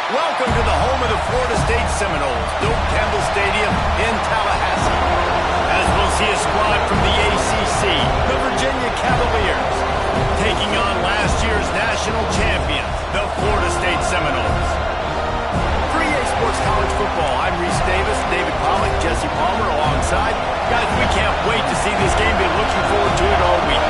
Welcome to the home of the Florida State Seminoles, Doak Campbell Stadium in Tallahassee. As we'll see a squad from the ACC, the Virginia Cavaliers, taking on last year's national champions, the Florida State Seminoles. For EA Sports College Football, I'm Reese Davis, David Pollack, Jesse Palmer alongside. Guys, we can't wait to see this game. Been looking forward to it all week.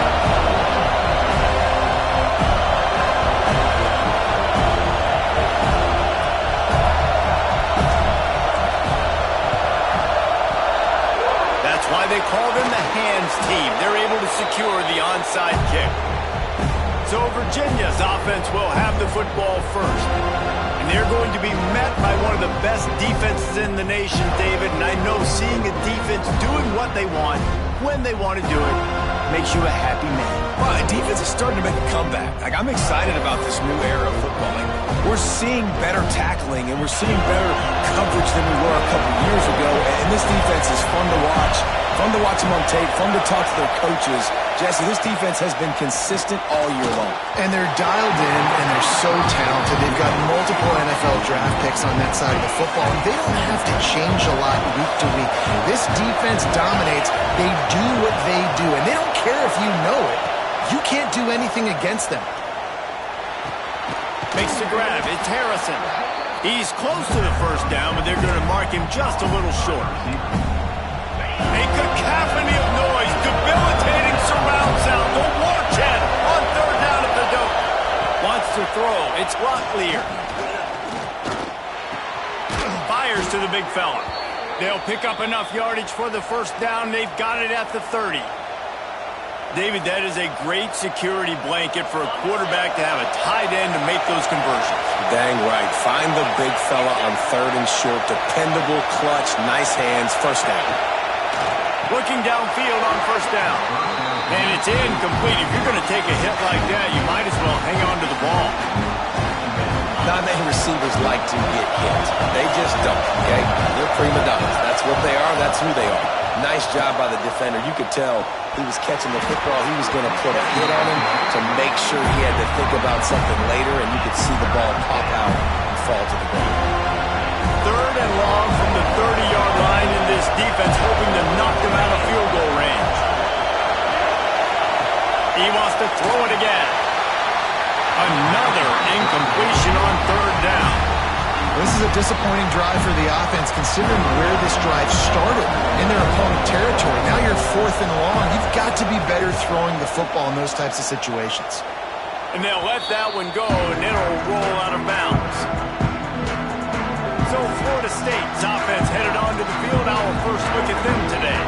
Why they call them the hands team. They're able to secure the onside kick. So Virginia's offense will have the football first. And they're going to be met by one of the best defenses in the nation, David. And I know seeing a defense doing what they want, when they want to do it, makes you a happy man. Well, defense is starting to make a comeback. I'm excited about this new era of football. We're seeing better tackling, and we're seeing better coverage than we were a couple years ago. And this defense is fun to watch. Fun to watch them on tape, fun to talk to their coaches. Jesse, this defense has been consistent all year long. And they're dialed in, and they're so talented. They've got multiple NFL draft picks on that side of the football, and they don't have to change a lot week to week. This defense dominates. They do what they do, and they don't care if you know it. You can't do anything against them. Makes the grab. It's Harrison. He's close to the first down, but they're going to mark him just a little short. A cacophony of noise, debilitating surround sound. The Warhead on third down at the Doak. Wants to throw. It's Locklear. Fires to the big fella. They'll pick up enough yardage for the first down. They've got it at the 30. David, that is a great security blanket for a quarterback to have a tight end to make those conversions. Dang right. Find the big fella on third and short. Dependable, clutch, nice hands. First down. Looking downfield on first down. And it's incomplete. If you're going to take a hit like that, you might as well hang on to the ball. Not many receivers like to get hit. They just don't, okay? They're prima donnas. That's what they are. That's who they are. Nice job by the defender. You could tell he was catching the football. He was going to put a hit on him to make sure he had to think about something later, and you could see the ball pop out and fall to the ground. Third and long from the 30-yard line in this defense, hoping to knock them out of field goal range. He wants to throw it again. Another incompletion on third down. This is a disappointing drive for the offense, considering where this drive started in their opponent territory. Now you're fourth and long. You've got to be better throwing the football in those types of situations. And they'll let that one go, and it'll roll out of bounds. So Florida State's offense headed onto the field. Our first look at them today.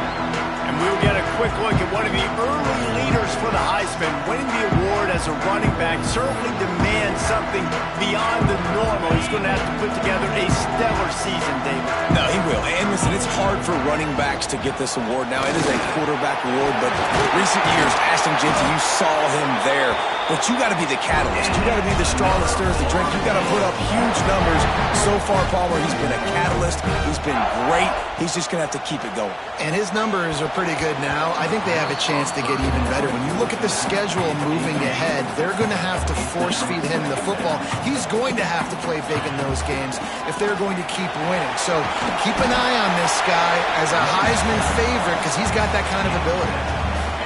And we'll get a quick look at one of the early leaders for the Heisman. Winning the award as a running back certainly demands something beyond the normal. He's going to have to put together a stellar season, David. No, he will. And listen, it's hard for running backs to get this award. Now, it is a quarterback award, but recent years, Ashton Jeanty, you saw him there. But you got to be the catalyst. You got to be the straw that stirs the drink. You got to put up huge numbers. So far, Palmer, he's been a catalyst. He's been great. He's just going to have to keep it going. And his numbers are pretty good now. I think they have a chance to get even better. When you look at the schedule moving ahead, they're going to have to force-feed him the football. He's going to have to play big in those games if they're going to keep winning. So keep an eye on this guy as a Heisman favorite because he's got that kind of ability.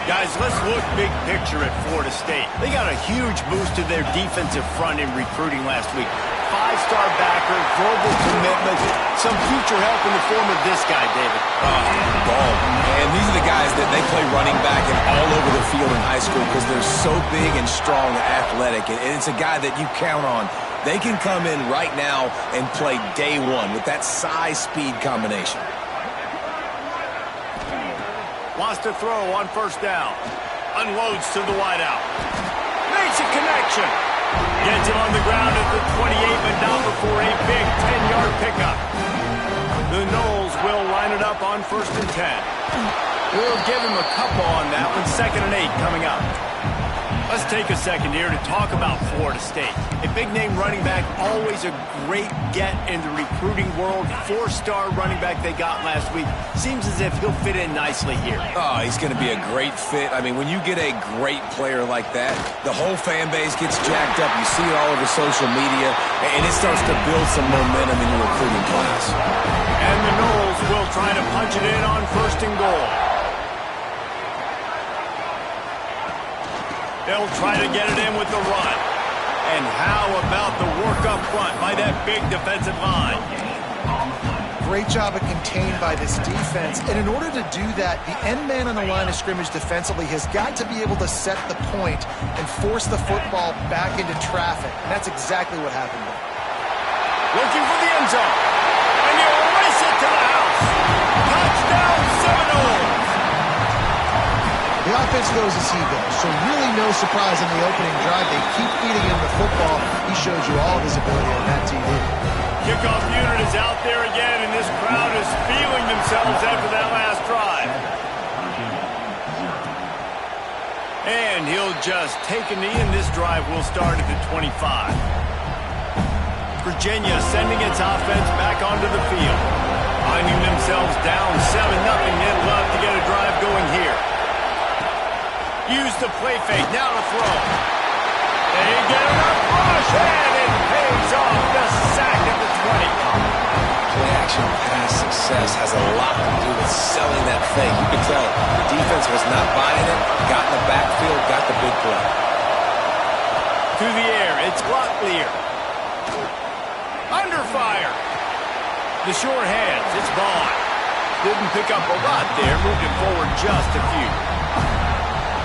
Guys, let's look big picture at Florida State. They got a huge boost to their defensive front in recruiting last week. Five-star backer, verbal commitment, some future help in the form of this guy, David. Ball. And these are the guys that they play running back and all over the field in high school because they're so big and strong and athletic. And it's a guy that you count on. They can come in right now and play day one with that size-speed combination. Wants to throw on first down. Unloads to the wideout. Makes a connection. Gets him on the ground at the 28, but not before a big 10-yard pickup. The Noles will line it up on 1st and 10. We'll give him a couple on that one. 2nd and 8 coming up. Let's take a second here to talk about Florida State. A big-name running back, always a great get in the recruiting world. 4-star running back they got last week. Seems as if he'll fit in nicely here. Oh, he's going to be a great fit. I mean, when you get a great player like that, the whole fan base gets jacked up. You see it all over social media, and it starts to build some momentum in your recruiting class. And the Noles will try to punch it in on 1st and goal. They'll try to get it in with the run. And how about the work up front by that big defensive line? Great job of contained by this defense. And in order to do that, the end man on the line of scrimmage defensively has got to be able to set the point and force the football back into traffic. And that's exactly what happened there. Looking for the end zone. And you race it to the house. Touchdown Seminoles. The offense goes as he goes, so really no surprise in the opening drive. They keep feeding him the football. He showed you all of his ability on that TV. Kickoff unit is out there again, and this crowd is feeling themselves after that last drive. And he'll just take a knee, and this drive will start at the 25. Virginia sending its offense back onto the field. Finding themselves down 7-0, they'd love to get a drive going here. Use the play fake, now to throw. They get enough rush, and it pays off the sack at the 20. Play-action pass success has a lot to do with selling that fake. You can tell the defense was not buying it, got in the backfield, got the big play. To the air, it's Locklear. Under fire. The short hands, it's Vaughn. Didn't pick up a lot there, moved it forward just a few.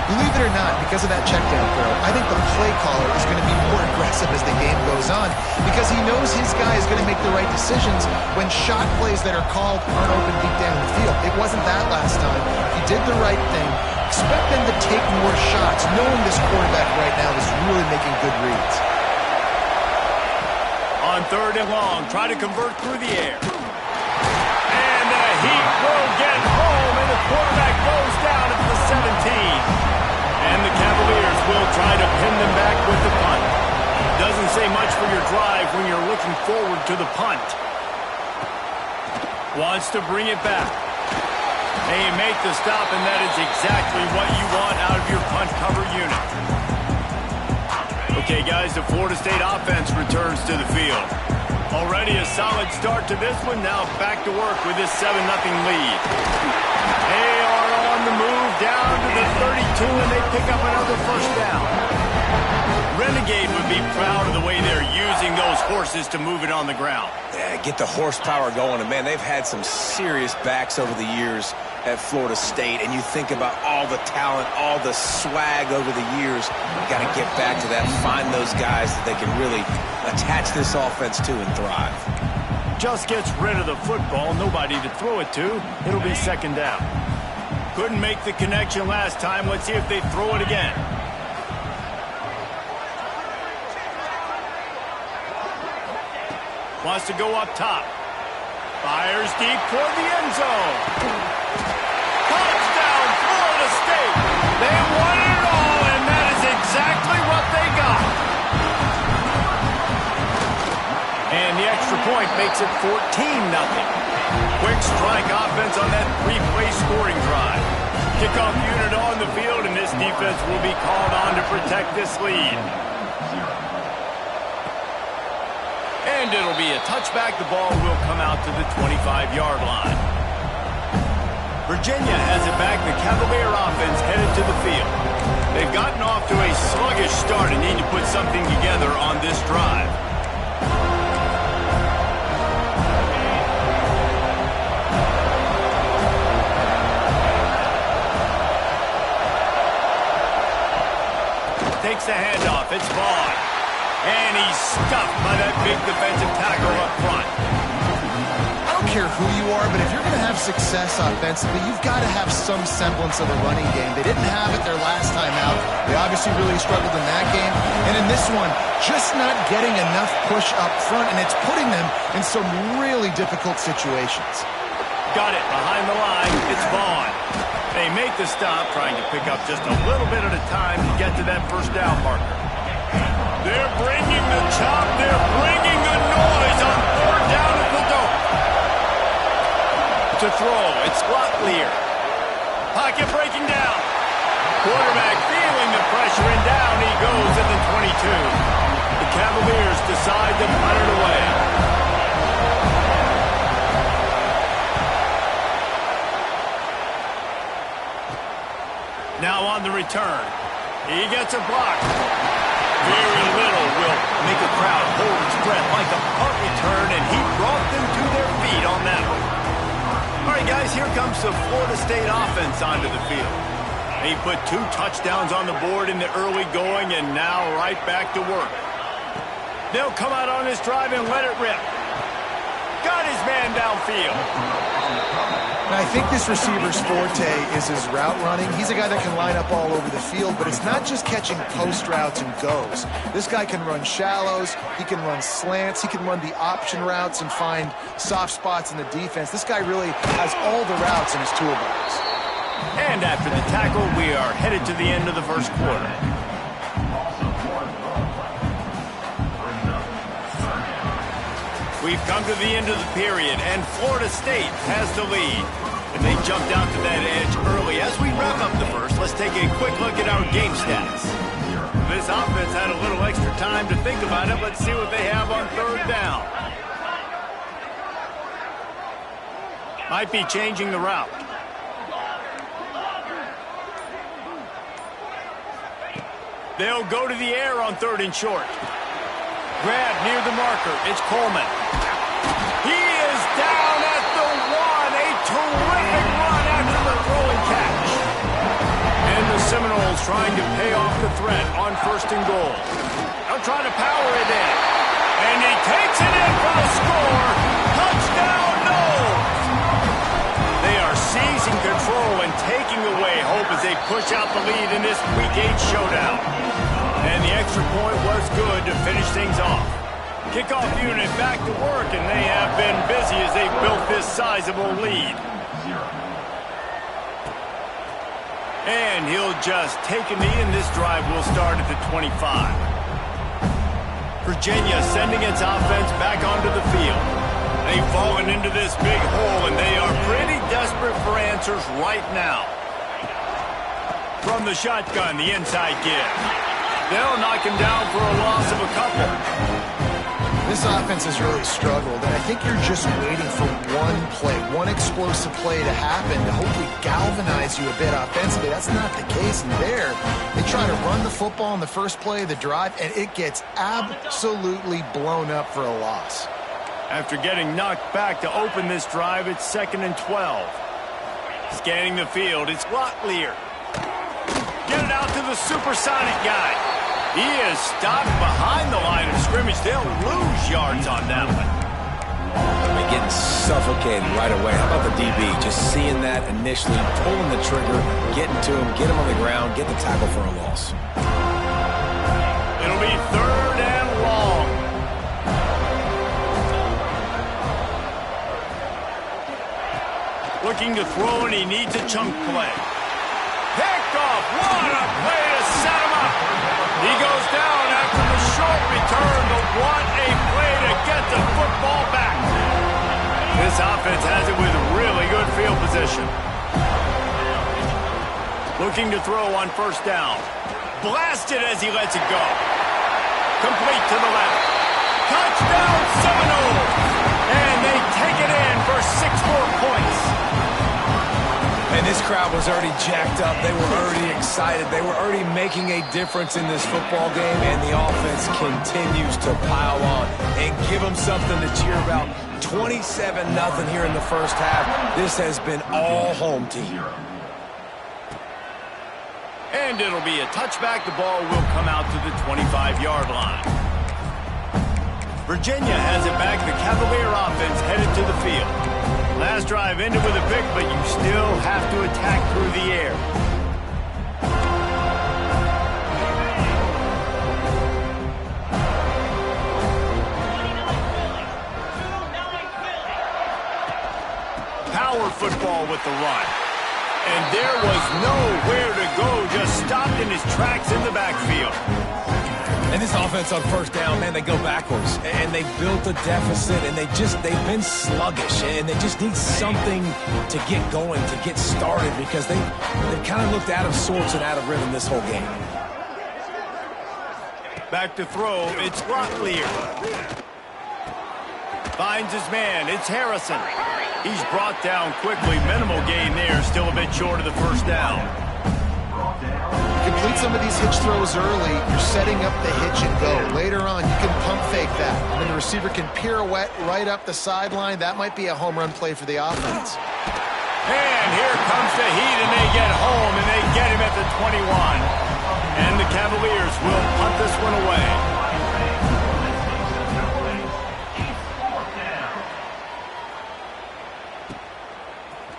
Believe it or not, because of that checkdown throw, I think the play caller is going to be more aggressive as the game goes on because he knows his guy is going to make the right decisions when shot plays that are called aren't open deep down the field. It wasn't that last time. He did the right thing. Expect them to take more shots, knowing this quarterback right now is really making good reads. On 3rd and long, try to convert through the air. And the Heat will get home, and the quarterback goes down at the 17. And the Cavaliers will try to pin them back with the punt. Doesn't say much for your drive when you're looking forward to the punt. Wants to bring it back. They make the stop, and that is exactly what you want out of your punt cover unit. Okay, guys, the Florida State offense returns to the field. Already a solid start to this one. Now back to work with this 7-0 lead. They are on the move down to the 32, and they pick up another 1st down. Renegade would be proud of the way they're using those horses to move it on the ground. Yeah, get the horsepower going. And, man, they've had some serious backs over the years at Florida State. And you think about all the talent, all the swag over the years. You got to get back to that, find those guys that they can really attach this offense to and thrive. Just gets rid of the football, nobody to throw it to. It'll be 2nd down. Couldn't make the connection last time. Let's see if they throw it again. Wants to go up top. Fires deep toward the end zone. Touchdown, Florida State. They won it all, and that is exactly what they got. And the extra point makes it 14-0. Quick strike offense on that 3-play scoring drive. Kickoff unit on the field, and this defense will be called on to protect this lead. And it'll be a touchback. The ball will come out to the 25-yard line. Virginia has it back. The Cavalier offense headed to the field. They've gotten off to a sluggish start and need to put something together on this drive. Takes the handoff. It's Vaughn. And he's stuffed by that big defensive tackle up front. I don't care who you are, but if you're going to have success offensively, you've got to have some semblance of a running game. They didn't have it their last time out. They obviously really struggled in that game. And in this one, just not getting enough push up front, and it's putting them in some really difficult situations. Got it behind the line. It's Vaughn. They make the stop, trying to pick up just a little bit at a time to get to that first down marker. They're bringing the chop. They're bringing the noise on third down at the goal. To throw, it's Locklear. Pocket breaking down. Quarterback feeling the pressure, and down he goes at the 22. The Cavaliers decide to punt it away. Now on the return. He gets a block. Very little will make a crowd hold its breath like a punt return, and he brought them to their feet on that one. All right, guys, here comes the Florida State offense onto the field. They put 2 touchdowns on the board in the early going, and now right back to work. They'll come out on this drive and let it rip. Got his man downfield. And I think this receiver's forte is his route running. He's a guy that can line up all over the field, but it's not just catching post routes and goes. This guy can run shallows, he can run slants, he can run the option routes and find soft spots in the defense. This guy really has all the routes in his toolbox. And after the tackle, we are headed to the end of the first quarter. We've come to the end of the period, and Florida State has the lead. And they jumped out to that edge early. As we wrap up the first, let's take a quick look at our game stats. This offense had a little extra time to think about it. Let's see what they have on third down. Might be changing the route. They'll go to the air on 3rd and short. Grab near the marker. It's Coleman. He is down at the 1. A terrific run after the throwing catch. And the Seminoles trying to pay off the threat on 1st and goal. They'll try to power it in. And he takes it in for the score. Touchdown, Noles! They are seizing control and taking away hope as they push out the lead in this Week 8 showdown. And the extra point was good to finish things off. Kickoff unit back to work, and they have been busy as they built this sizable lead. And he'll just take a knee, and this drive will start at the 25. Virginia sending its offense back onto the field. They've fallen into this big hole, and they are pretty desperate for answers right now. From the shotgun, the inside give. They'll knock him down for a loss of a couple. This offense has really struggled, and I think you're just waiting for one play, one explosive play to happen to hopefully galvanize you a bit offensively. That's not the case. And there, they try to run the football in the first play of the drive, and it gets absolutely blown up for a loss. After getting knocked back to open this drive, it's 2nd and 12. Scanning the field, it's Locklear. Get it out to the supersonic guy. He is stopped behind the line of scrimmage. They'll lose yards on that one. They're getting suffocated right away. How about the DB? Just seeing that initially, pulling the trigger, getting to him, get him on the ground, get the tackle for a loss. It'll be 3rd and long. Looking to throw, and he needs a chunk play. Picked off. What a play to set him up. He goes down after the short return, but what a play to get the football back. This offense has it with really good field position. Looking to throw on 1st down. Blasted as he lets it go. Complete to the left. Touchdown Seminoles! And they take it in for 6 more points. And this crowd was already jacked up. They were already excited. They were already making a difference in this football game, and the offense continues to pile on and give them something to cheer about. 27-0 here in the first half. This has been all home team. And it'll be a touchback. The ball will come out to the 25-yard line. Virginia has it back. The Cavalier offense headed to the field. Last drive ended with a pick, but you still have to attack through the air. Power football with the run. And there was nowhere to go, just stopped in his tracks in the backfield. And this offense on first down, man, they go backwards. And they built a deficit, and they've been sluggish. And they just need something to get going, to get started, because they kind of looked out of sorts and out of rhythm this whole game. Back to throw, it's Locklear. Finds his man, it's Harrison. He's brought down quickly, minimal gain there, still a bit short of the first down. Complete some of these hitch throws early, you're setting up the hitch and go. Later on, you can pump fake that, and then the receiver can pirouette right up the sideline. That might be a home run play for the offense. And here comes the heat, and they get home, and they get him at the 21. And the Cavaliers will punt this one away.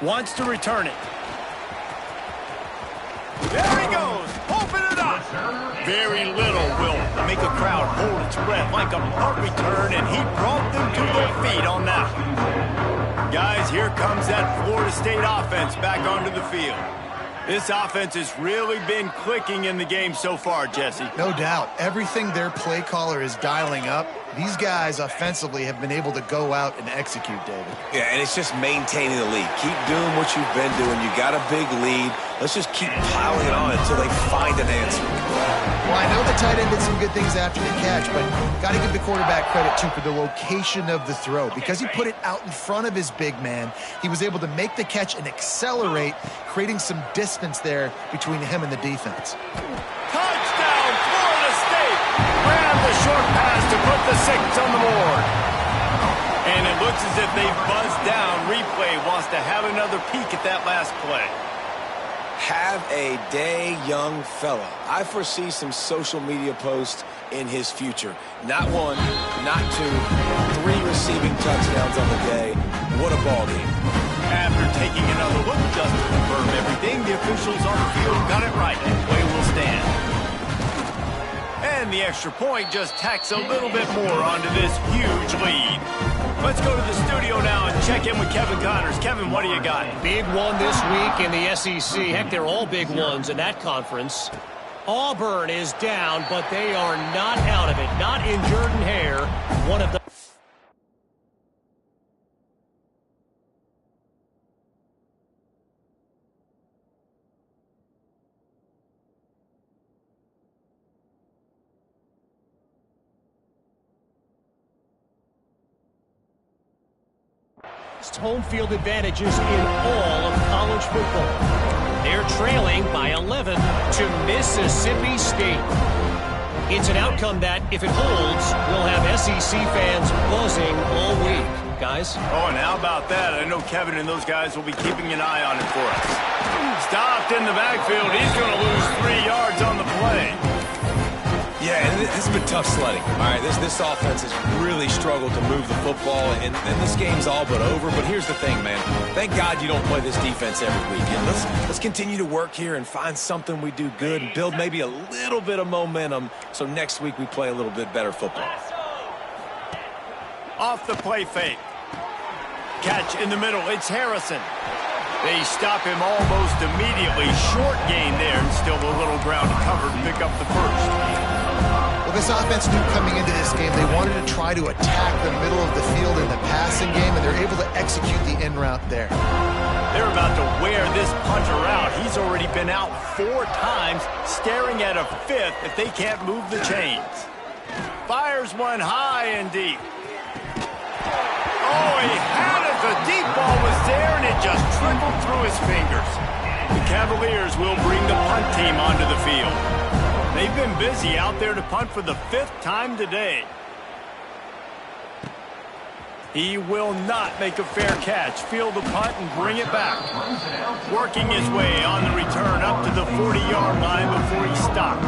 Wants to return it. There he goes. Open it up. Very little will make a crowd hold its breath like a punt return, and he brought them to their feet on that one. Guys, here comes that Florida State offense back onto the field. This offense has really been clicking in the game so far, Jesse. No doubt. Everything their play caller is dialing up, these guys offensively have been able to go out and execute, David. Yeah, and it's just maintaining the lead. Keep doing what you've been doing. You got a big lead. Let's just keep piling it on until they find an answer. Well, I know the tight end did some good things after the catch, but got to give the quarterback credit, too, for the location of the throw. Because he put it out in front of his big man, he was able to make the catch and accelerate, creating some distance there between him and the defense. Touchdown, Florida State! Grab the short pass to put the 6 on the board. And it looks as if they've buzzed down. Replay wants to have another peek at that last play. Have a day, young fella. I foresee some social media posts in his future. Not 1, not 2, 3 receiving touchdowns on the day. What a ball game. After taking another look just to confirm everything, the officials on the field got it right. And play will stand. And the extra point just tacks a little bit more onto this huge lead. Let's go to the studio now and check in with Kevin Connors. Kevin, what do you got? Big one this week in the SEC. Heck, they're all big ones in that conference. Auburn is down, but they are not out of it. Not in Jordan-Hare, one of the... home field advantages in all of college football. They're trailing by 11 to Mississippi State. It's an outcome that, if it holds, will have SEC fans buzzing all week. Guys? Oh, and how about that? I know Kevin and those guys will be keeping an eye on it for us. Stopped in the backfield. He's going to lose 3 yards on the play. Yeah, and this has been tough sledding. All right, this offense has really struggled to move the football, and this game's all but over. But here's the thing, man. Thank God you don't play this defense every week. And let's continue to work here and find something we do good and build maybe a little bit of momentum so next week we play a little bit better football. Off the play fake. Catch in the middle. It's Harrison. They stop him almost immediately. Short gain there, and still a little ground to cover to pick up the first. Well, this offense knew coming into this game they wanted to try to attack the middle of the field in the passing game, and they're able to execute the in route there. They're about to wear this punter out. He's already been out 4 times, staring at a 5th if they can't move the chains. Fires one high and deep. Oh, he had it. The deep ball was there, and it just trickled through his fingers. The Cavaliers will bring the punt team onto the field. They've been busy out there to punt for the 5th time today. He will not make a fair catch. Field the punt and bring it back. Working his way on the return up to the 40-yard line before he stopped.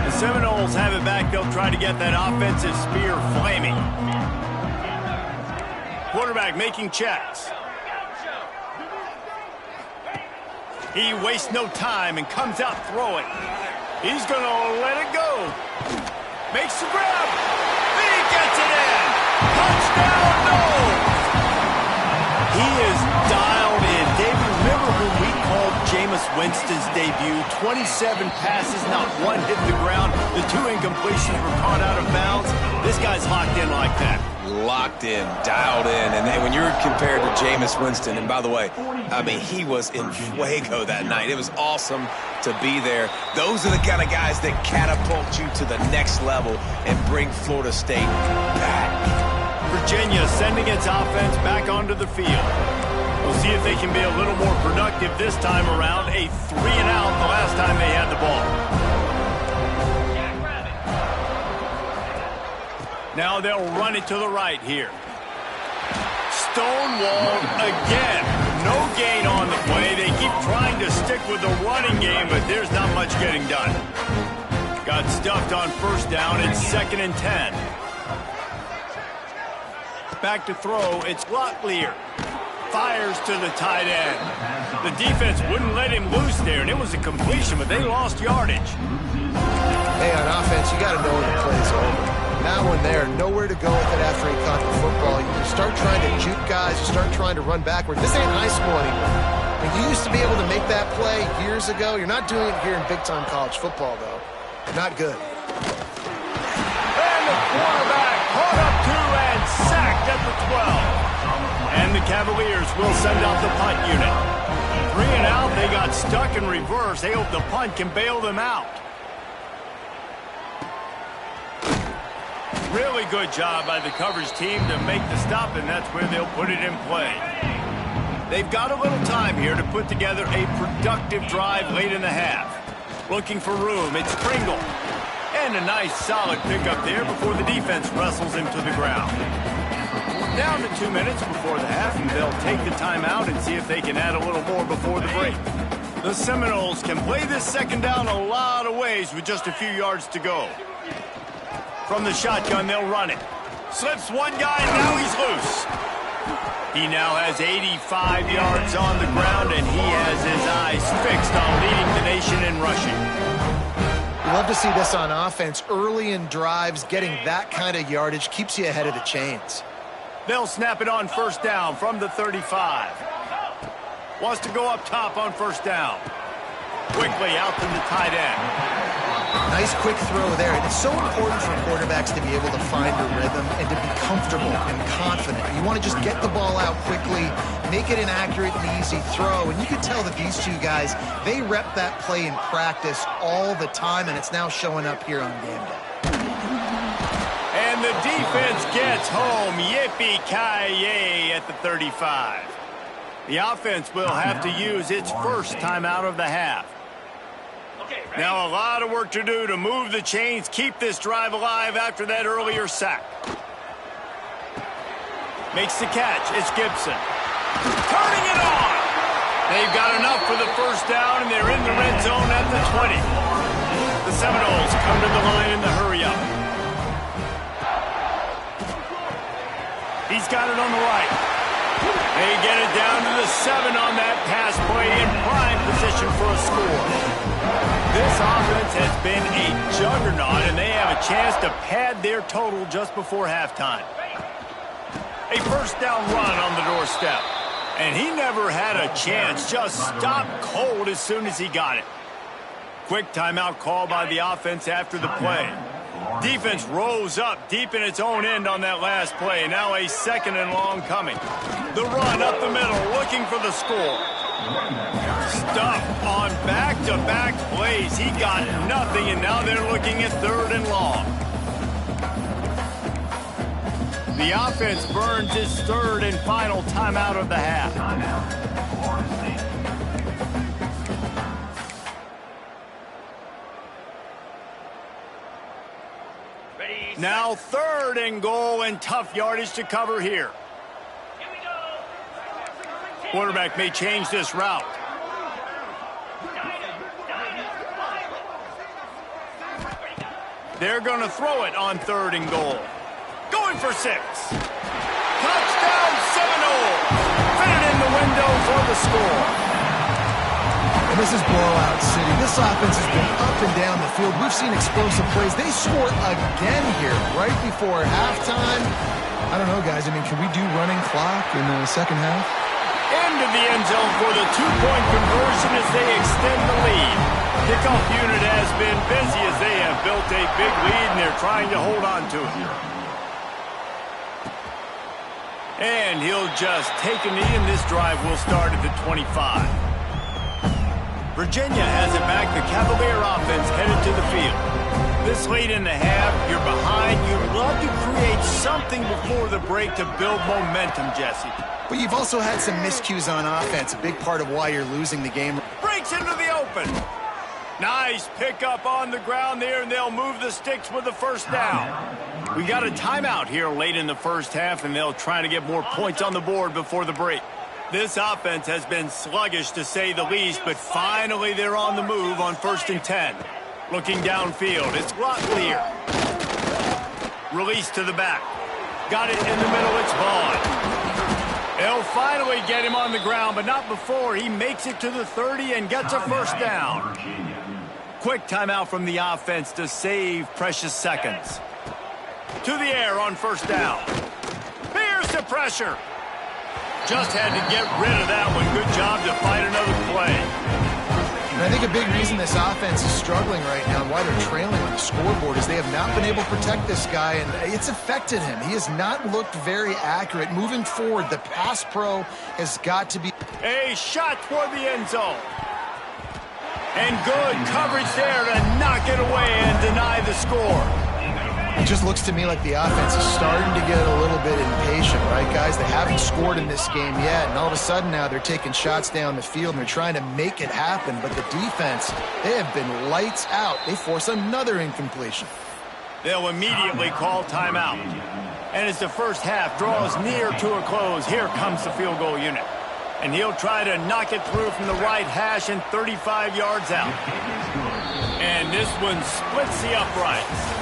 The Seminoles have it back. They'll try to get that offensive spear flaming. Quarterback making checks. He wastes no time and comes out throwing. He's going to let it go. Makes the grab. He gets it in. Touchdown, no. He is dialed in. David, remember when we called Winston's debut. 27 passes, not one hit the ground. The 2 incompletions were caught out of bounds. This guy's locked in like that. Locked in, dialed in. And then when you're compared to Jameis Winston, and by the way, I mean, he was in fuego that night. It was awesome to be there. Those are the kind of guys that catapult you to the next level and bring Florida State back. Virginia sending its offense back onto the field. We'll see if they can be a little more productive this time around. A 3-and-out the last time they had the ball. Now they'll run it to the right here. Stonewalled again. No gain on the play. They keep trying to stick with the running game, but there's not much getting done. Got stuffed on first down. It's 2nd and 10. Back to throw. It's Locklear. Fires to the tight end. The defense wouldn't let him loose there, and it was a completion, but they lost yardage. Hey, on offense, you got to know when the play's over. That one there, nowhere to go with it after he caught the football. You start trying to juke guys, you start trying to run backward. This ain't high school anymore. I mean, you used to be able to make that play years ago. You're not doing it here in big-time college football, though. Not good. And the quarterback caught up to and sacked at the 12. And the Cavaliers will send out the punt unit. 3-and-out, they got stuck in reverse. They hope the punt can bail them out. Really good job by the coverage team to make the stop, and that's where they'll put it in play. They've got a little time here to put together a productive drive late in the half. Looking for room, it's Pringle. And a nice solid pickup there before the defense wrestles him to the ground. Down to 2 minutes before the half, and they'll take the timeout and see if they can add a little more before the break. The Seminoles can play this second down a lot of ways with just a few yards to go. From the shotgun, they'll run it. Slips one guy, and now he's loose. He now has 85 yards on the ground, and he has his eyes fixed on leading the nation in rushing. You love to see this on offense. Early in drives, getting that kind of yardage keeps you ahead of the chains. They'll snap it on first down from the 35. Wants to go up top on first down. Quickly out to the tight end. Nice quick throw there. And it's so important for quarterbacks to be able to find a rhythm and to be comfortable and confident. You want to just get the ball out quickly, make it an accurate and easy throw. And you can tell that these 2 guys, they rep that play in practice all the time, and it's now showing up here on game day. And the defense gets home. Yippee-ki-yay at the 35. The offense will have to use its first timeout of the half. Now a lot of work to do to move the chains, keep this drive alive after that earlier sack. Makes the catch. It's Gibson. Turning it on. They've got enough for the first down, and they're in the red zone at the 20. The Seminoles come to the line in the hurry-up. He's got it on the right. They get it down to the 7 on that pass play in prime position for a score. This offense has been a juggernaut, and they have a chance to pad their total just before halftime. A first down run on the doorstep. And he never had a chance, just stopped cold as soon as he got it. Quick timeout call by the offense after the play. Defense rose up deep in its own end on that last play. Now a 2nd and long coming. The run up the middle, looking for the score. Stuff on back-to-back plays. He got nothing, and now they're looking at 3rd and long. The offense burns its 3rd and final timeout of the half. Now 3rd and goal, and tough yardage to cover here. Quarterback may change this route. They're going to throw it on 3rd and goal. Going for 6. Touchdown Seminoles! Fitted in the window for the score. And this is blowout city. This offense has been up and down the field. We've seen explosive plays. They score again here right before halftime. I don't know, guys. I mean, can we do running clock in the second half? into the end zone for the two-point conversion as they extend the lead. Kickoff unit has been busy as they have built a big lead, and they're trying to hold on to it. And he'll just take a knee, and this drive will start at the 25. Virginia has it back. The Cavalier offense headed to the field. This late in the half, you're behind. You'd love to create something before the break to build momentum, Jesse. But you've also had some miscues on offense, a big part of why you're losing the game. Breaks into the open. Nice pickup on the ground there, and they'll move the sticks with the first down. We got a timeout here late in the first half, and they'll try to get more points on the board before the break. This offense has been sluggish, to say the least, but finally they're on the move on 1st and 10. Looking downfield, it's Locklear. Release to the back. Got it in the middle, it's Vaughn. They'll finally get him on the ground, but not before he makes it to the 30 and gets a first down. Quick timeout from the offense to save precious seconds. To the air on 1st down. Here's the pressure. Just had to get rid of that one. Good job to fight another play. And I think a big reason this offense is struggling right now and why they're trailing on the scoreboard is they have not been able to protect this guy, and it's affected him. He has not looked very accurate. Moving forward, the pass pro has got to be... A shot toward the end zone. And good coverage there to knock it away and deny the score. It just looks to me like the offense is starting to get a little bit impatient, right, guys? They haven't scored in this game yet, and all of a sudden now they're taking shots down the field and they're trying to make it happen. But the defense, they have been lights out. They force another incompletion. They'll immediately call timeout. And as the first half draws near to a close, here comes the field goal unit. And he'll try to knock it through from the right hash and 35 yards out. And this one splits the uprights.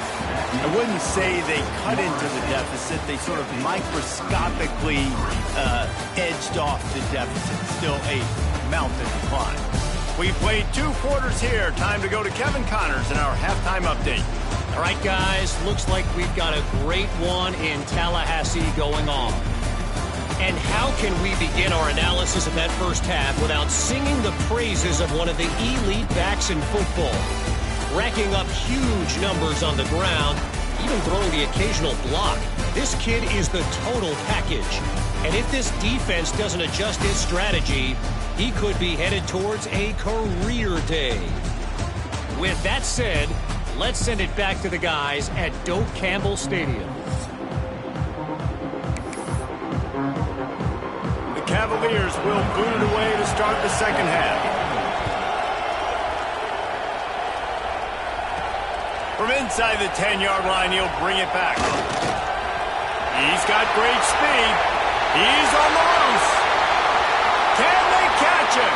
I wouldn't say they cut into the deficit. They sort of microscopically edged off the deficit. Still a mountain to climb. We played 2 quarters here. Time to go to Kevin Connors in our halftime update. All right, guys, looks like we've got a great one in Tallahassee going on. And how can we begin our analysis of that first half without singing the praises of one of the elite backs in football? Racking up huge numbers on the ground, even throwing the occasional block. This kid is the total package. And if this defense doesn't adjust its strategy, he could be headed towards a career day. With that said, let's send it back to the guys at Doak Campbell Stadium. The Cavaliers will boot it away to start the second half. From inside the 10-yard line, he'll bring it back. He's got great speed. He's on the loose. Can they catch him?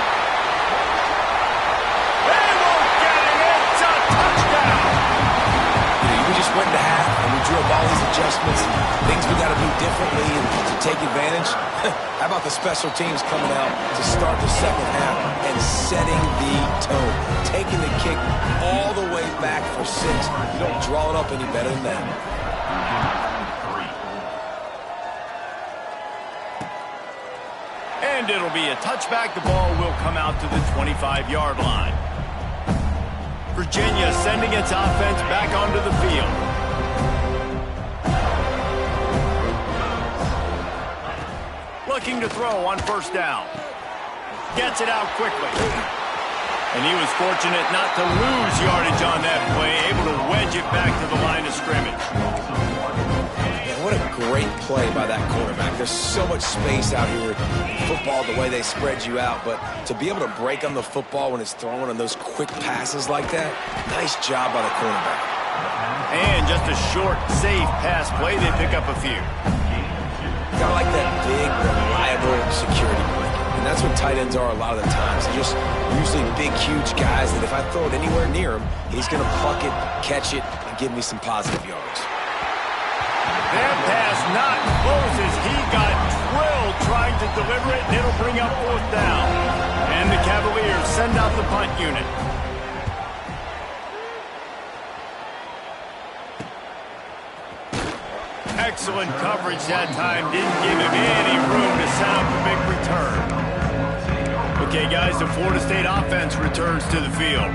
They won't get him. It's a touchdown. We just went to half, and we drew up all these adjustments, things we got to do differently and to take advantage. How about the special teams coming out to start the second half and setting the tone, taking the kick all the way back for 6. You don't draw it up any better than that. And it'll be a touchback. The ball will come out to the 25-yard line. Virginia sending its offense back onto the field. Looking to throw on 1st down. Gets it out quickly. And he was fortunate not to lose yardage on that play, able to wedge it back to the line of scrimmage. Man, what a great play by that quarterback. There's so much space out here in football, the way they spread you out, but to be able to break on the football when it's thrown on those quick passes like that, nice job by the cornerback. And just a short, safe pass play, they pick up a few. Kind of like that big, reliable security blanket. And that's what tight ends are a lot of the times. They're just usually big, huge guys that if I throw it anywhere near him, he's going to pluck it, catch it, and give me some positive yards. That pass not close as he got drilled trying to deliver it, and it'll bring up 4th down. And the Cavaliers send out the punt unit. Excellent coverage that time. Didn't give him any room to set up a big return. Okay, guys, the Florida State offense returns to the field.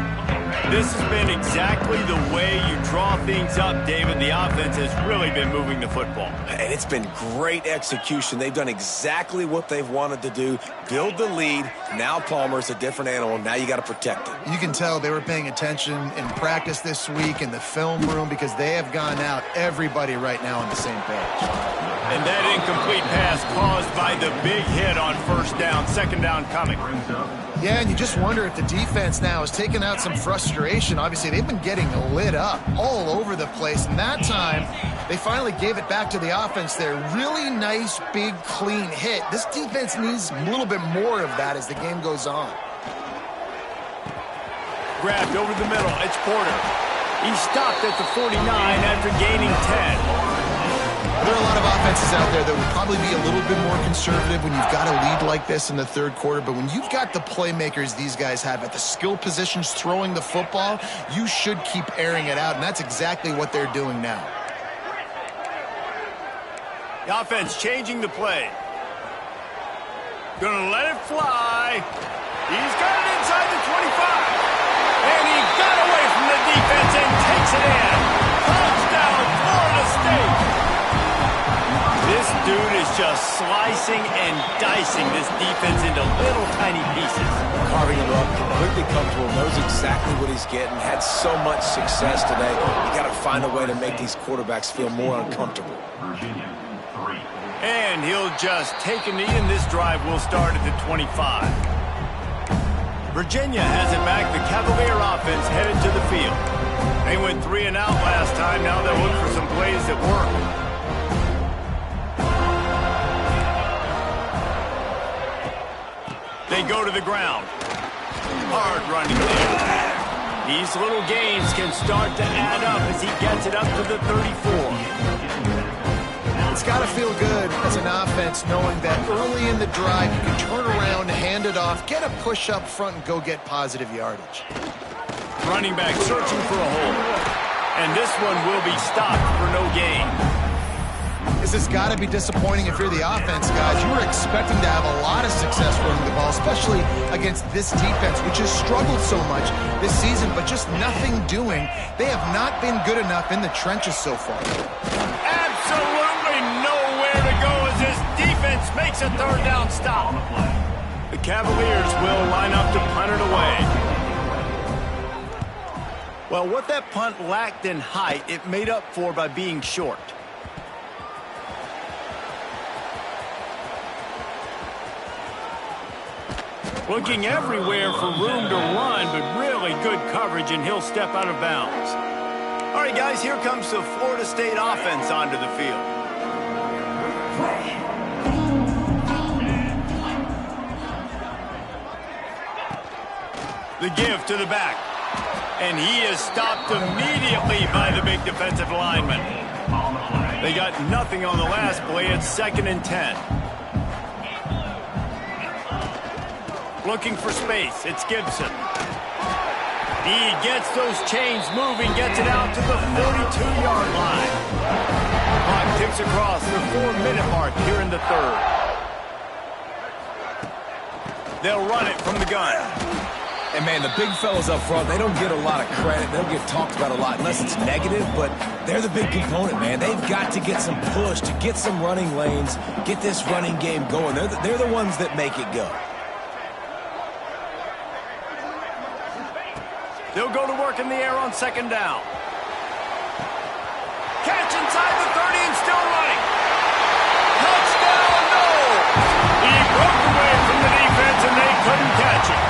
This has been exactly the way you draw things up, David. The offense has really been moving the football. And it's been great execution. They've done exactly what they've wanted to do. Build the lead. Now Palmer's a different animal. Now you got to protect it. You can tell they were paying attention in practice this week in the film room because they have gone out, everybody right now on the same page. And that incomplete pass caused by the big hit on first down, second down coming. Yeah, and you just wonder if the defense now has taken out some frustration. Obviously, they've been getting lit up all over the place. And that time, they finally gave it back to the offense there. Really nice, big, clean hit. This defense needs a little bit more of that as the game goes on. Grabbed over the middle. It's Porter. He stopped at the 49 after gaining 10. There are a lot of offenses out there that would probably be a little bit more conservative when you've got a lead like this in the third quarter. But when you've got the playmakers these guys have at the skill positions throwing the football, you should keep airing it out. And that's exactly what they're doing now. The offense changing the play. Gonna let it fly. He's got it inside the 25. And he got away from the defense and takes it in. Touchdown, Florida State. This dude is just slicing and dicing this defense into little tiny pieces. Carving him up, completely comfortable, knows exactly what he's getting, had so much success today. You got to find a way to make these quarterbacks feel more uncomfortable. And he'll just take a knee, and this drive will start at the 25. Virginia has it back. The Cavalier offense headed to the field. They went 3 and out last time. Now they'll look for some plays that work. They go to the ground. Hard running there. These little gains can start to add up as he gets it up to the 34. It's got to feel good as an offense knowing that early in the drive you can turn around, hand it off, get a push up front, and go get positive yardage. Running back searching for a hole. And this one will be stopped for no gain. This has got to be disappointing if you're the offense, guys. You were expecting to have a lot of success running the ball, especially against this defense, which has struggled so much this season, but just nothing doing. They have not been good enough in the trenches so far. Absolutely nowhere to go as this defense makes a third down stop. The Cavaliers will line up to punt it away. Well, what that punt lacked in height, it made up for by being short. Looking everywhere for room to run, but really good coverage, and he'll step out of bounds. All right, guys, here comes the Florida State offense onto the field. The give to the back. And he is stopped immediately by the big defensive lineman. They got nothing on the last play. It's 2nd and 10. Looking for space. It's Gibson. He gets those chains moving, gets it out to the 42-yard line. Clock ticks across the 4-minute mark here in the third. They'll run it from the gun. And, man, the big fellas up front, they don't get a lot of credit. They don't get talked about a lot unless it's negative, but they're the big component, man. They've got to get some push, to get some running lanes, get this running game going. They're the ones that make it go. They'll go to work in the air on 2nd down. Catch inside the 30 and still running. Touchdown, no! He broke away from the defense and they couldn't catch him.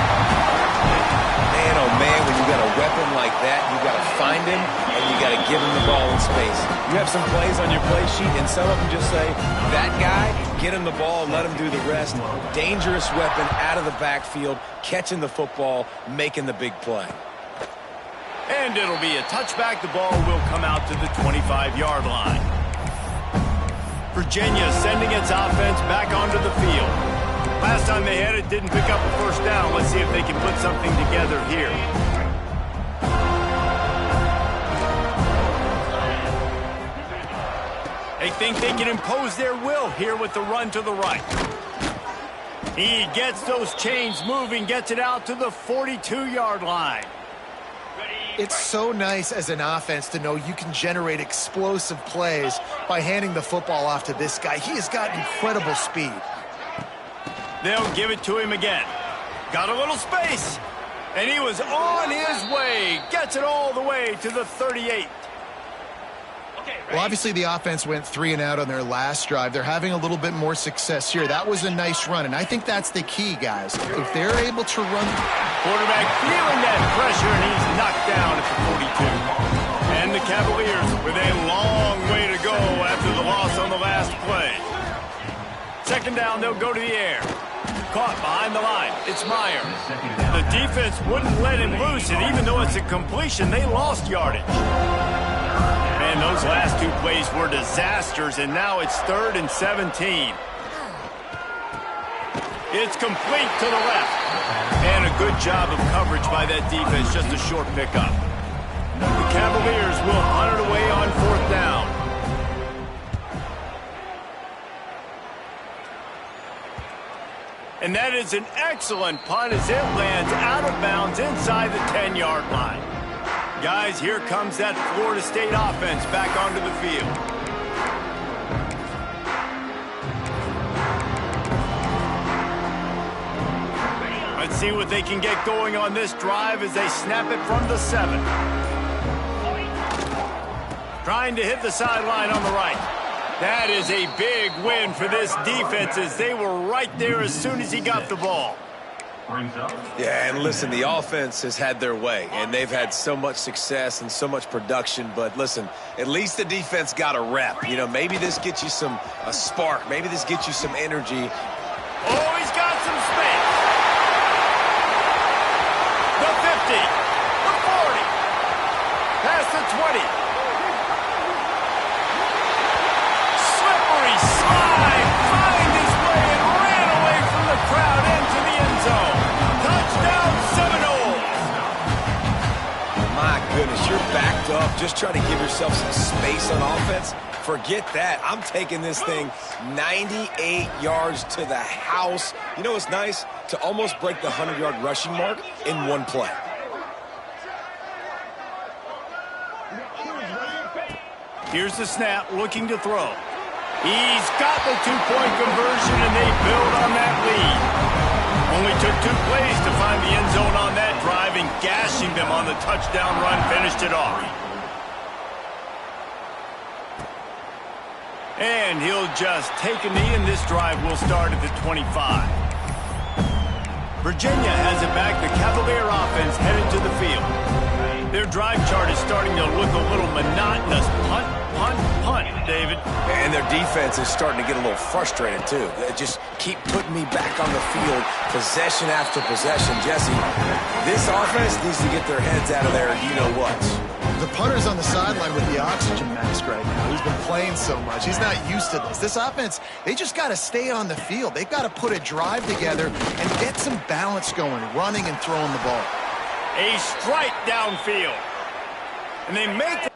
Man, oh man, when you got a weapon like that, you got to find him and you got to give him the ball in space. You have some plays on your play sheet and some of them just say, that guy, get him the ball, let him do the rest. Dangerous weapon out of the backfield, catching the football, making the big play. And it'll be a touchback. The ball will come out to the 25-yard line. Virginia sending its offense back onto the field. Last time they had it, didn't pick up a first down. Let's see if they can put something together here. They think they can impose their will here with the run to the right. He gets those chains moving, gets it out to the 42-yard line. It's so nice as an offense to know you can generate explosive plays by handing the football off to this guy. He has got incredible speed. They'll give it to him again. Got a little space. And he was on his way. Gets it all the way to the 38. Well, obviously the offense went 3 and out on their last drive. They're having a little bit more success here. That was a nice run, and I think that's the key, guys. If they're able to run... Quarterback feeling that pressure, and he's knocked down at the 42. And the Cavaliers with a long way to go after the loss on the last play. Second down, they'll go to the air. Caught behind the line. It's Meyer. The defense wouldn't let him loose, and even though it's a completion, they lost yardage. Man, those last 2 plays were disasters, and now it's 3rd and 17. It's complete to the left. And a good job of coverage by that defense, just a short pickup. The Cavaliers will punt it away on 4th down. And that is an excellent punt as it lands out of bounds inside the 10-yard line. Guys, here comes that Florida State offense back onto the field. Let's see what they can get going on this drive as they snap it from the 7. Trying to hit the sideline on the right. That is a big win for this defense as they were right there as soon as he got the ball. Yeah, and listen, the offense has had their way, and they've had so much success and so much production. But listen, at least the defense got a rep. You know, maybe this gets you a spark. Maybe this gets you some energy. Oh, he's got some space. The 50, the 40, past the 20. Slippery slide, find his way and ran away from the crowd into the end zone. Touchdown Seminoles. My goodness, you're backed up, just trying to give yourself some space on offense. Forget that. I'm taking this thing 98 yards to the house. You know what's nice? To almost break the 100-yard rushing mark in one play. Here's the snap, looking to throw. He's got the 2-point conversion, and they build on that lead. Only took 2 plays to find the end zone on that drive, and gashing them on the touchdown run finished it off. And he'll just take a knee, and this drive will start at the 25. Virginia has it back. The Cavalier offense headed to the field. Their drive chart is starting to look a little monotonous. Punt, punt, punt, David. And their defense is starting to get a little frustrated, too. They just keep putting me back on the field, possession after possession. Jesse, this offense needs to get their heads out of there and you-know-what. The punter's on the sideline with the oxygen mask right now. He's been playing so much. He's not used to this. This offense, they just got to stay on the field. They've got to put a drive together and get some balance going, running and throwing the ball. A strike downfield. And they make...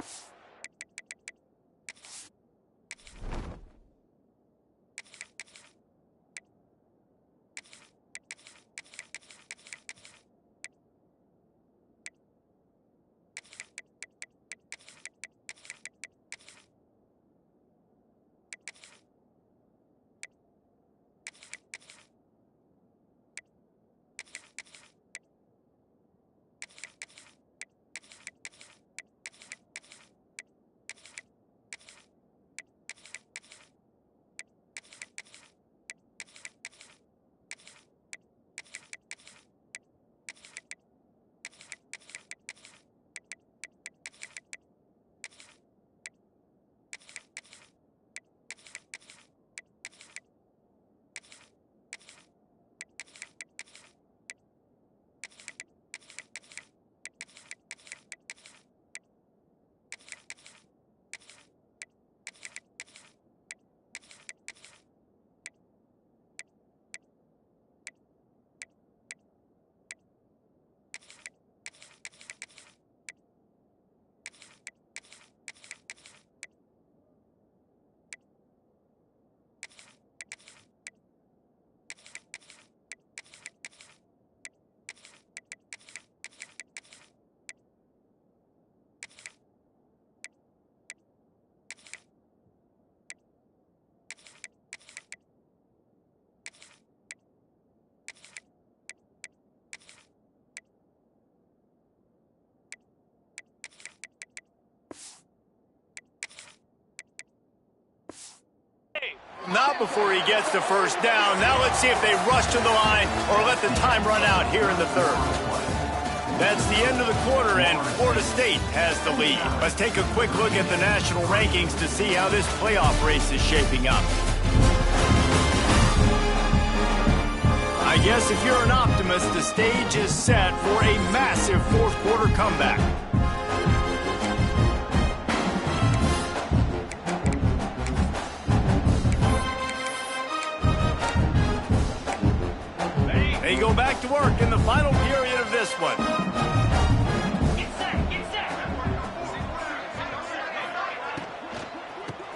out before he gets the first down. Now let's see if they rush to the line or let the time run out here in the third. That's the end of the quarter, and Florida State has the lead. Let's take a quick look at the national rankings to see how this playoff race is shaping up. I guess if you're an optimist, the stage is set for a massive fourth quarter comeback. They go back to work in the final period of this one.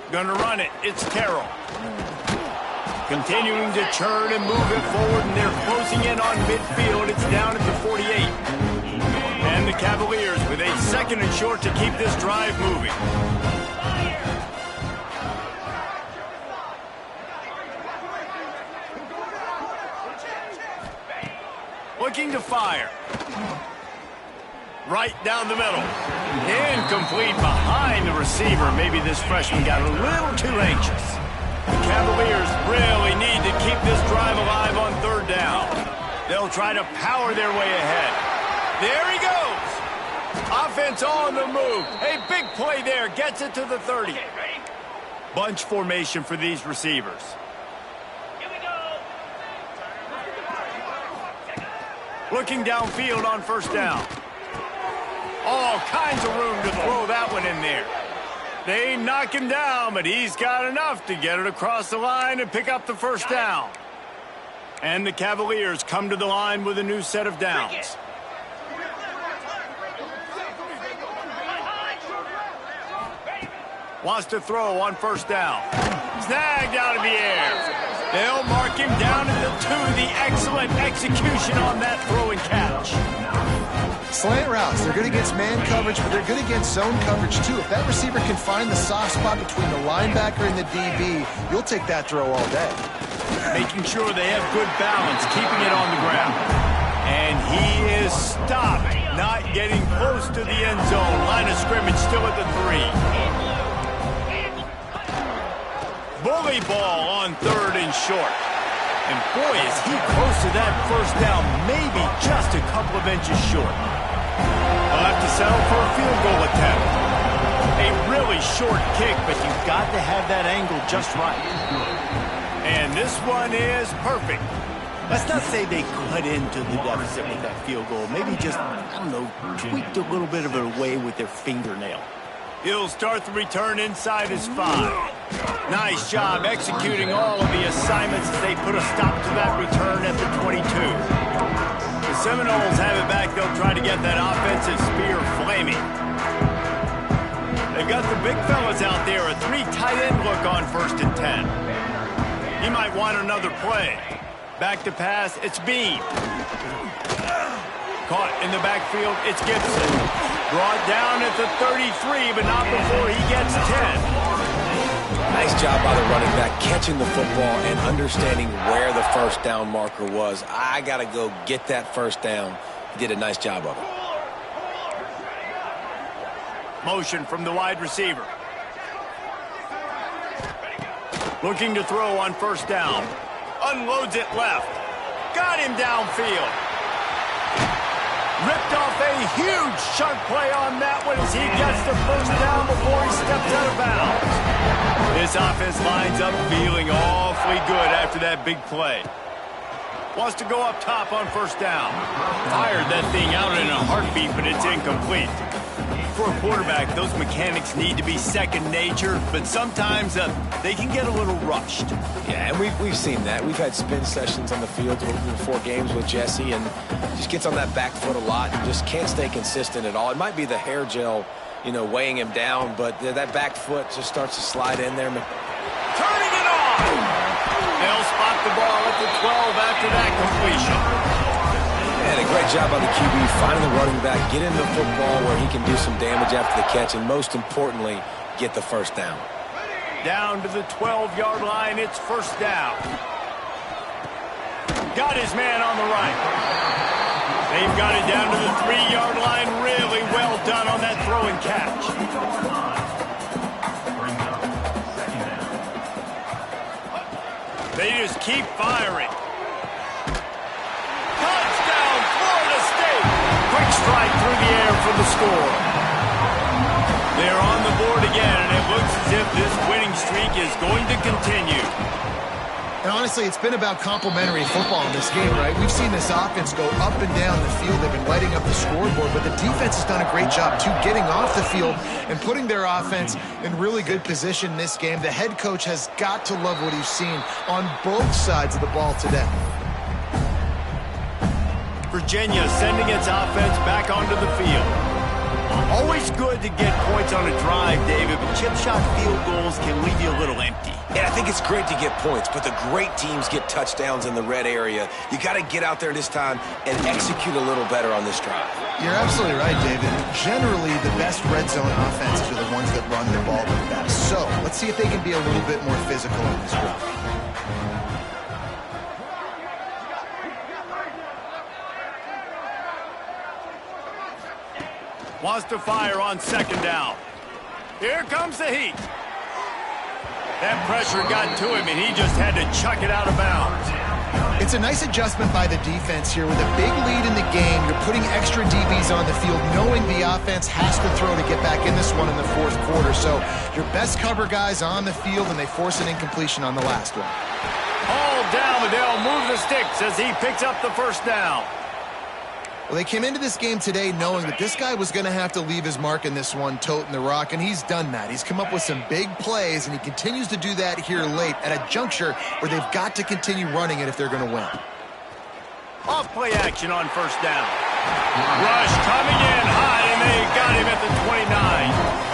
Gonna run it. It's Terrell. Continuing to churn and move it forward, and they're closing in on midfield. It's down at the 48. And the Cavaliers with a second and short to keep this drive moving. Looking to fire. Right down the middle. Incomplete behind the receiver. Maybe this freshman got a little too anxious. The Cavaliers really need to keep this drive alive on third down. They'll try to power their way ahead. There he goes. Offense on the move. A big play there. Gets it to the 30. Bunch formation for these receivers. Looking downfield on first down. All kinds of room to throw that one in there. They knock him down, but he's got enough to get it across the line and pick up the first down. And the Cavaliers come to the line with a new set of downs. Wants to throw on first down. Snagged out of the air. They'll mark him down at the 2. The excellent execution on that throw and catch. Slant routes, they're good against man coverage, but they're good against zone coverage too. If that receiver can find the soft spot between the linebacker and the DB, you'll take that throw all day. Making sure they have good balance, keeping it on the ground. And he is stopped, not getting close to the end zone. Line of scrimmage still at the 3. Bully ball on third and short. And boy, is he close to that first down, maybe just a couple of inches short. They'll have to settle for a field goal attempt. A really short kick, but you've got to have that angle just right. And this one is perfect. Let's not say they cut into the deficit with that field goal. Maybe just, I don't know, tweaked a little bit of it away with their fingernail. He'll start the return inside his 5. Nice job executing all of the assignments as they put a stop to that return at the 22. The Seminoles have it back. They'll try to get that offensive spear flaming. They've got the big fellas out there. A 3 tight end look on first and 10. He might want another play. Back to pass. It's Bean. Caught in the backfield. It's Gibson. Brought down at the 33, but not before he gets 10. Nice job by the running back, catching the football and understanding where the first down marker was. I got to go get that first down. He did a nice job of it. Motion from the wide receiver. Looking to throw on first down. Unloads it left. Got him downfield. Ripped off a huge chunk play on that one as he gets the first down before he steps out of bounds. This offense lines up feeling awfully good after that big play. Wants to go up top on first down. Fired that thing out in a heartbeat, but it's incomplete. For a quarterback, those mechanics need to be second nature, but sometimes they can get a little rushed. Yeah, and we've seen that. We've had spin sessions on the field before games with Jesse, and just gets on that back foot a lot and just can't stay consistent at all. It might be the hair gel, weighing him down, but that back foot just starts to slide in there. Turning it on! They'll spot the ball at the 12 after that completion. And a great job by the QB finding the running back, get in the football where he can do some damage after the catch, and most importantly, get the first down. Down to the 12-yard line, it's first down. Got his man on the right. They've got it down to the 3-yard line. Really well done on that throw and catch. keep firing. Touchdown, Florida State. Quick strike through the air for the score. They're on the board again, and it looks as if this winning streak is going to continue. And honestly, it's been about complementary football in this game, right? We've seen this offense go up and down the field. They've been lighting up the scoreboard, but the defense has done a great job, too, getting off the field and putting their offense in really good position in this game. The head coach has got to love what he's seen on both sides of the ball today. Virginia sending its offense back onto the field. Always good to get points on a drive, David, but chip shot field goals can leave you a little empty. And I think it's great to get points, but the great teams get touchdowns in the red area. You got to get out there this time and execute a little better on this drive. You're absolutely right, David. Generally, the best red zone offenses are the ones that run the ball the best. So let's see if they can be a little bit more physical in this drive. Wants to fire on second down. Here comes the heat. That pressure got to him, and he just had to chuck it out of bounds. It's a nice adjustment by the defense here. With a big lead in the game, you're putting extra DBs on the field, knowing the offense has to throw to get back in this one in the fourth quarter. So your best cover guys on the field, and they force an incompletion on the last one. All down, and they'll move the sticks as he picks up the first down. Well, they came into this game today knowing that this guy was going to have to leave his mark in this one, toting the rock, and he's done that. He's come up with some big plays, and he continues to do that here late at a juncture where they've got to continue running it if they're going to win. Off play action on first down. Rush coming in high, and they got him at the 29.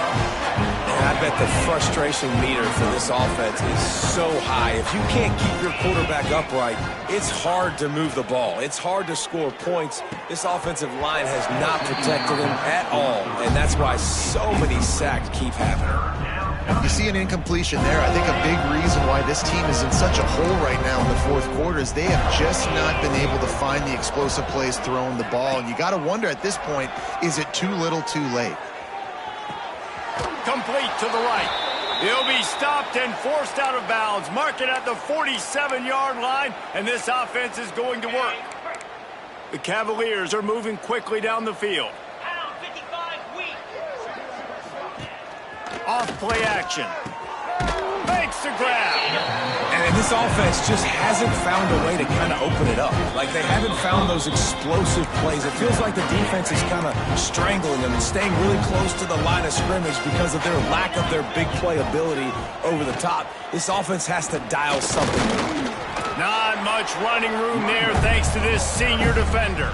And I bet the frustration meter for this offense is so high. If you can't keep your quarterback upright, it's hard to move the ball. It's hard to score points. This offensive line has not protected him at all, and that's why so many sacks keep happening. You see an incompletion there. I think a big reason why this team is in such a hole right now in the fourth quarter is they have just not been able to find the explosive plays throwing the ball. And you got to wonder at this point, is it too little too late? Complete to the right. He'll be stopped and forced out of bounds. Mark it at the 47-yard line, and this offense is going to work. The Cavaliers are moving quickly down the field. Off play action. Makes the grab. And this offense just hasn't found a way to kind of open it up. Like, they haven't found those explosive plays. It feels like the defense is kind of strangling them and staying really close to the line of scrimmage because of their lack of their big play ability over the top. This offense has to dial something new. Not much running room there thanks to this senior defender.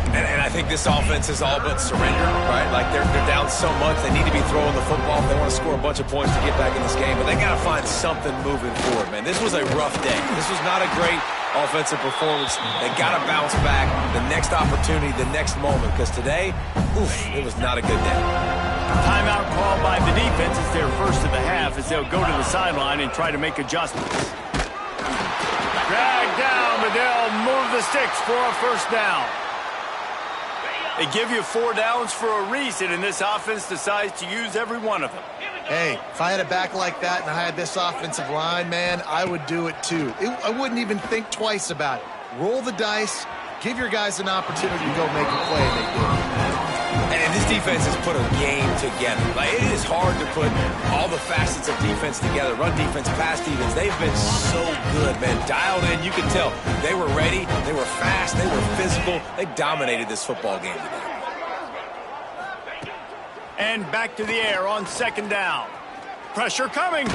And I think this offense is all but surrendered, right? Like, they're down so much, they need to be throwing the football if they want to score a bunch of points to get back in this game. But they got to find something moving forward, man. This was a rough day. This was not a great offensive performance. They got to bounce back the next opportunity, the next moment, because today, it was not a good day. Timeout called by the defense. It's their first of the half as they'll go to the sideline and try to make adjustments. Drag down, but they'll move the sticks for a first down. They give you 4 downs for a reason, and this offense decides to use every one of them. Hey, if I had a back like that and I had this offensive line, man, I would do it too. I wouldn't even think twice about it. Roll the dice, give your guys an opportunity to go make a play, and they did. And this defense has put a game together. Like, it is hard to put all the facets of defense together. Run defense, pass defense. They've been so good, man. Dialed in. You can tell they were ready. They were fast. They were physical. They dominated this football game today. And back to the air on second down. Pressure coming.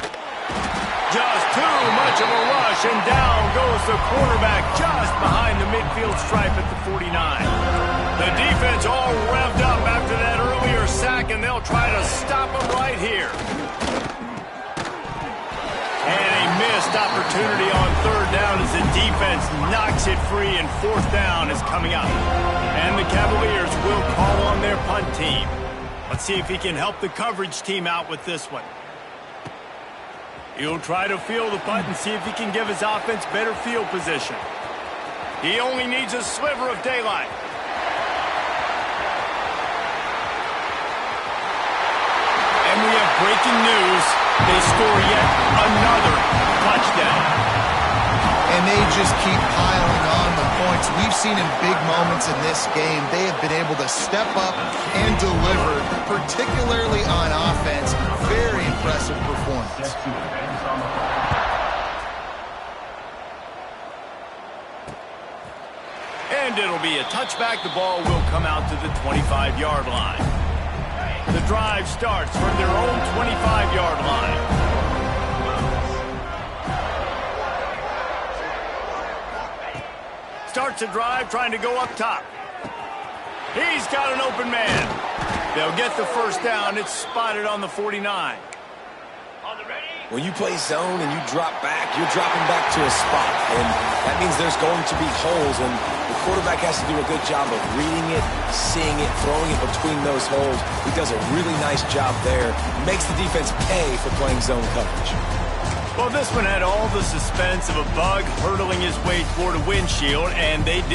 Just too much of a rush, and down goes the quarterback just behind the midfield stripe at the 49. The defense all revved up after that earlier sack, and they'll try to stop him right here. And a missed opportunity on third down as the defense knocks it free, and fourth down is coming up. And the Cavaliers will call on their punt team. Let's see if he can help the coverage team out with this one. He'll try to field the punt and see if he can give his offense better field position. He only needs a sliver of daylight. And we have breaking news. They score yet another touchdown. And they just keep piling on the points. We've seen in big moments in this game, they have been able to step up and deliver, particularly on offense. Very impressive performance. And it'll be a touchback. The ball will come out to the 25-yard line. The drive starts from their own 25-yard line. Starts a drive trying to go up top. He's got an open man. They'll get the first down. It's spotted on the 49. When you play zone and you drop back, you're dropping back to a spot. And that means there's going to be holes. And the quarterback has to do a good job of reading it, seeing it, throwing it between those holes. He does a really nice job there. Makes the defense pay for playing zone coverage. Well, this one had all the suspense of a bug hurtling his way toward a windshield, and they did.